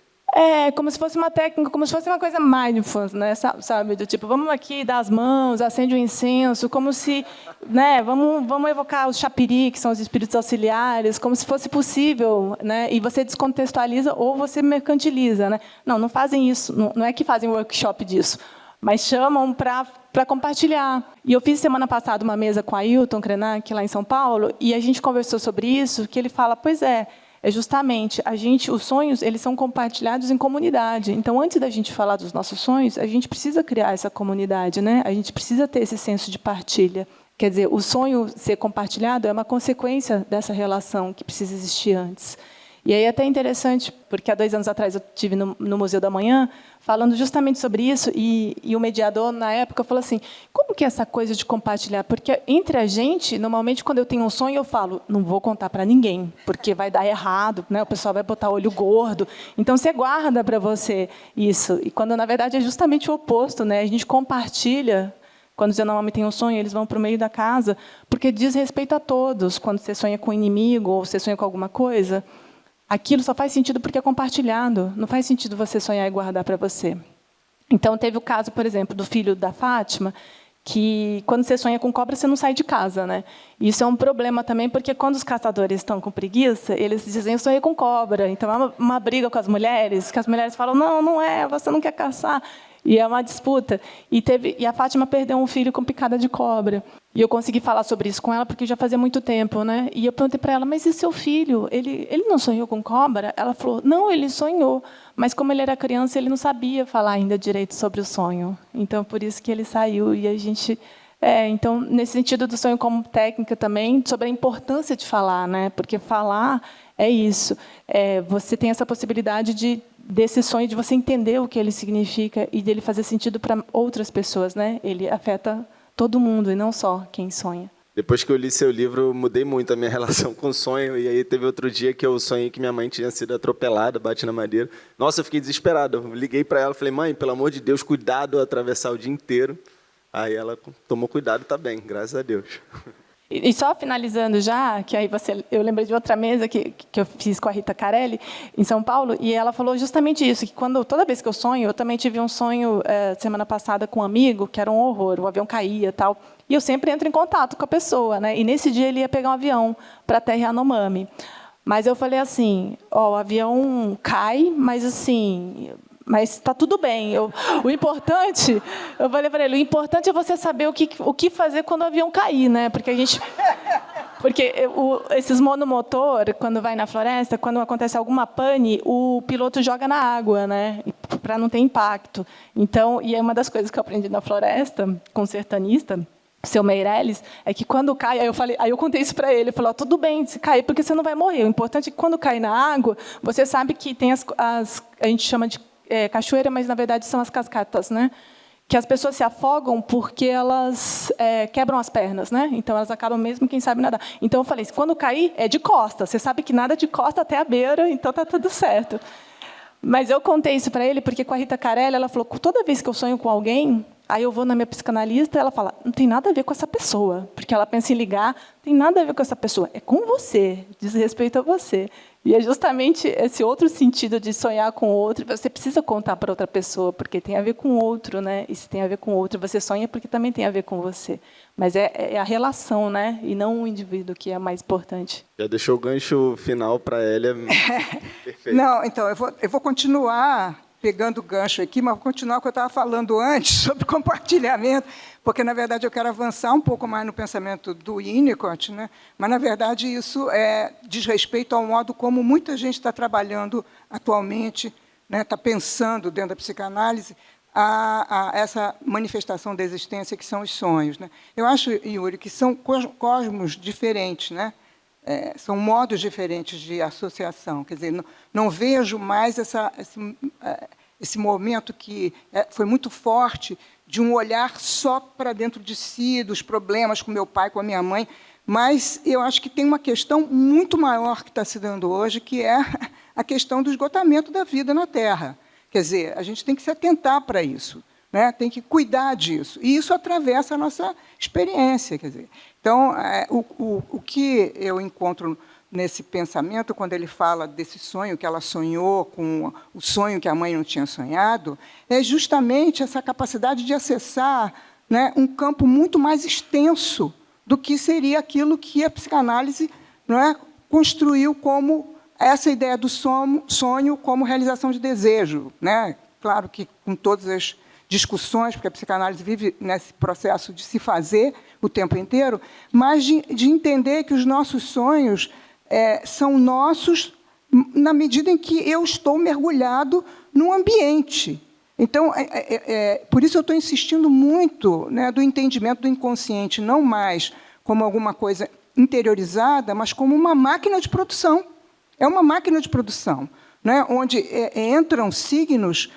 Como se fosse uma técnica, como se fosse uma coisa mindfulness, né? Sabe? Do tipo, vamos aqui dar as mãos, acende um incenso, como se, né? Vamos evocar os chapiri, que são os espíritos auxiliares, como se fosse possível, né? E você descontextualiza ou você mercantiliza, né? Não fazem isso, não é que fazem workshop disso, mas chamam para compartilhar. E eu fiz semana passada uma mesa com a Ailton Krenak, lá em São Paulo, e a gente conversou sobre isso, que ele fala, pois é justamente, os sonhos eles são compartilhados em comunidade. Então, antes da gente falar dos nossos sonhos, a gente precisa criar essa comunidade, né? A gente precisa ter esse senso de partilha. Quer dizer, o sonho ser compartilhado é uma consequência dessa relação que precisa existir antes. E aí é até interessante, porque há 2 anos atrás eu estive no Museu da Manhã, falando justamente sobre isso, e o mediador, na época, falou assim, como que é essa coisa de compartilhar? Porque entre a gente, normalmente, quando eu tenho um sonho, eu falo, não vou contar para ninguém, porque vai dar errado, né? O pessoal vai botar olho gordo. Então, você guarda para você isso. E quando, na verdade, é justamente o oposto, né? A gente compartilha. Quando os Yanomami têm um sonho, eles vão para o meio da casa, porque diz respeito a todos. Quando você sonha com um inimigo, ou você sonha com alguma coisa, aquilo só faz sentido porque é compartilhado. Não faz sentido você sonhar e guardar para você. Então, teve o caso, por exemplo, do filho da Fátima, que, quando você sonha com cobra, você não sai de casa, né? Isso é um problema também, porque, quando os caçadores estão com preguiça, eles dizem, eu sonhei com cobra. Então, é uma briga com as mulheres, que as mulheres falam, não é, você não quer caçar. E é uma disputa. E a Fátima perdeu um filho com picada de cobra. E eu consegui falar sobre isso com ela, porque já fazia muito tempo, né? E eu perguntei para ela, mas e seu filho? Ele não sonhou com cobra? Ela falou, não, ele sonhou. Mas, como ele era criança, ele não sabia falar ainda direito sobre o sonho. Então, por isso que ele saiu. E a gente... então, nesse sentido do sonho como técnica também, sobre a importância de falar, né? Porque falar é isso. Você tem essa possibilidade desse sonho, de você entender o que ele significa e dele fazer sentido para outras pessoas, né? Ele afeta todo mundo, e não só quem sonha. Depois que eu li seu livro, eu mudei muito a minha relação com o sonho. E aí teve outro dia que eu sonhei que minha mãe tinha sido atropelada, bate na madeira. Nossa, eu fiquei desesperado. Eu liguei para ela, falei, mãe, pelo amor de Deus, cuidado, atravessar o dia inteiro. Aí ela tomou cuidado, tá bem, graças a Deus. E só finalizando já, que aí eu lembrei de outra mesa que eu fiz com a Rita Carelli, em São Paulo, e ela falou justamente isso, que toda vez que eu sonho, eu também tive um sonho semana passada com um amigo, que era um horror, o avião caía e tal, e eu sempre entro em contato com a pessoa, né? E nesse dia ele ia pegar um avião para a terra Yanomami. Mas eu falei assim, o avião cai, mas assim... Mas está tudo bem. O importante, eu falei para ele, o importante é você saber o que fazer quando o avião cair, né? Porque esses monomotor, quando vai na floresta, quando acontece alguma pane, o piloto joga na água, né? Para não ter impacto. Então, e é uma das coisas que eu aprendi na floresta, com o sertanista, o seu Meirelles, é que quando cai, aí eu contei isso para ele, ele falou, tudo bem, se cair, porque você não vai morrer. O importante é que quando cai na água, você sabe que tem a gente chama de cachoeira, mas, na verdade, são as cascatas, né? Que as pessoas se afogam porque elas quebram as pernas, né? Então, elas acabam mesmo quem sabe nadar. Então, eu falei, quando cair, é de costa. Você sabe que nada de costa até a beira, então está tudo certo. Mas eu contei isso para ele porque, com a Rita Carelli, ela falou, toda vez que eu sonho com alguém, Aí eu vou na minha psicanalista, ela fala, não tem nada a ver com essa pessoa, porque ela pensa em ligar, não tem nada a ver com essa pessoa, é com você, diz respeito a você. E é justamente esse outro sentido de sonhar com o outro, você precisa contar para outra pessoa, porque tem a ver com o outro, né? E se tem a ver com o outro, você sonha porque também tem a ver com você. Mas é a relação, né? E não o indivíduo que é mais importante. Já deixou o gancho final para a Hélia. Perfeito. Não, então, eu vou continuar pegando o gancho aqui, mas vou continuar o que eu estava falando antes sobre compartilhamento, porque, na verdade, eu quero avançar um pouco mais no pensamento do Winnicott, né? Mas, na verdade, isso diz respeito ao modo como muita gente está trabalhando atualmente, né? Está pensando dentro da psicanálise a essa manifestação da existência que são os sonhos, né? Eu acho, Yuri, que são cosmos diferentes, né? São modos diferentes de associação. Quer dizer, não vejo mais esse momento que foi muito forte de um olhar só para dentro de si, dos problemas com meu pai, com a minha mãe, mas eu acho que tem uma questão muito maior que está se dando hoje, que é a questão do esgotamento da vida na Terra. Quer dizer, a gente tem que se atentar para isso, né? Tem que cuidar disso. E isso atravessa a nossa experiência. Quer dizer. Então, o que eu encontro nesse pensamento, quando ele fala desse sonho que ela sonhou com o sonho que a mãe não tinha sonhado, é justamente essa capacidade de acessar, né, um campo muito mais extenso do que seria aquilo que a psicanálise, não é, construiu como essa ideia do sonho como realização de desejo, né? Claro que com todas as discussões, porque a psicanálise vive nesse processo de se fazer o tempo inteiro, mas de entender que os nossos sonhos são nossos na medida em que eu estou mergulhado num ambiente. Então, por isso eu estou insistindo muito, né, do entendimento do inconsciente, não mais como alguma coisa interiorizada, mas como uma máquina de produção. É uma máquina de produção, né, onde entram signos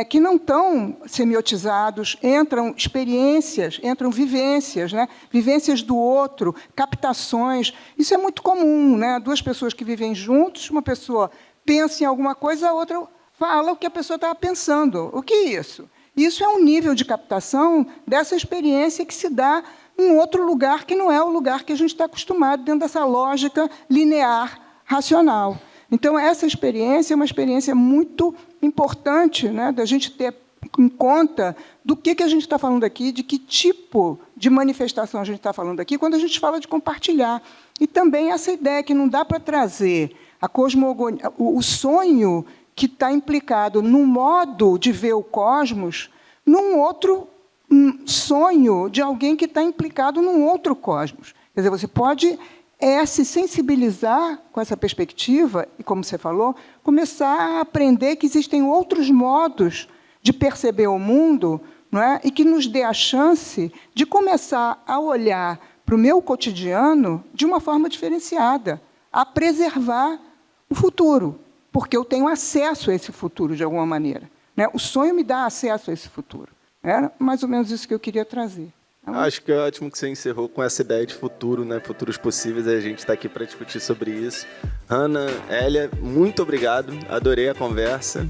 que não estão semiotizados, entram experiências, entram vivências, né? Vivências do outro, captações. Isso é muito comum, né? Duas pessoas que vivem juntos, uma pessoa pensa em alguma coisa, a outra fala o que a pessoa estava pensando. O que é isso? Isso é um nível de captação dessa experiência que se dá em outro lugar que não é o lugar que a gente está acostumado dentro dessa lógica linear, racional. Então, essa experiência é uma experiência muito importante, né, da gente ter em conta do que a gente está falando aqui, de que tipo de manifestação a gente está falando aqui, quando a gente fala de compartilhar. E também essa ideia que não dá para trazer a cosmogonia, o sonho que está implicado num modo de ver o cosmos, num outro sonho de alguém que está implicado num outro cosmos. Quer dizer, você pode se sensibilizar com essa perspectiva e, como você falou, começar a aprender que existem outros modos de perceber o mundo, não é? E que nos dê a chance de começar a olhar para o meu cotidiano de uma forma diferenciada, a preservar o futuro, porque eu tenho acesso a esse futuro de alguma maneira, né? O sonho me dá acesso a esse futuro. Era mais ou menos isso que eu queria trazer. Acho que é ótimo que você encerrou com essa ideia de futuro, né? Futuros possíveis, a gente está aqui para discutir sobre isso. Hanna, Hélia, muito obrigado, adorei a conversa.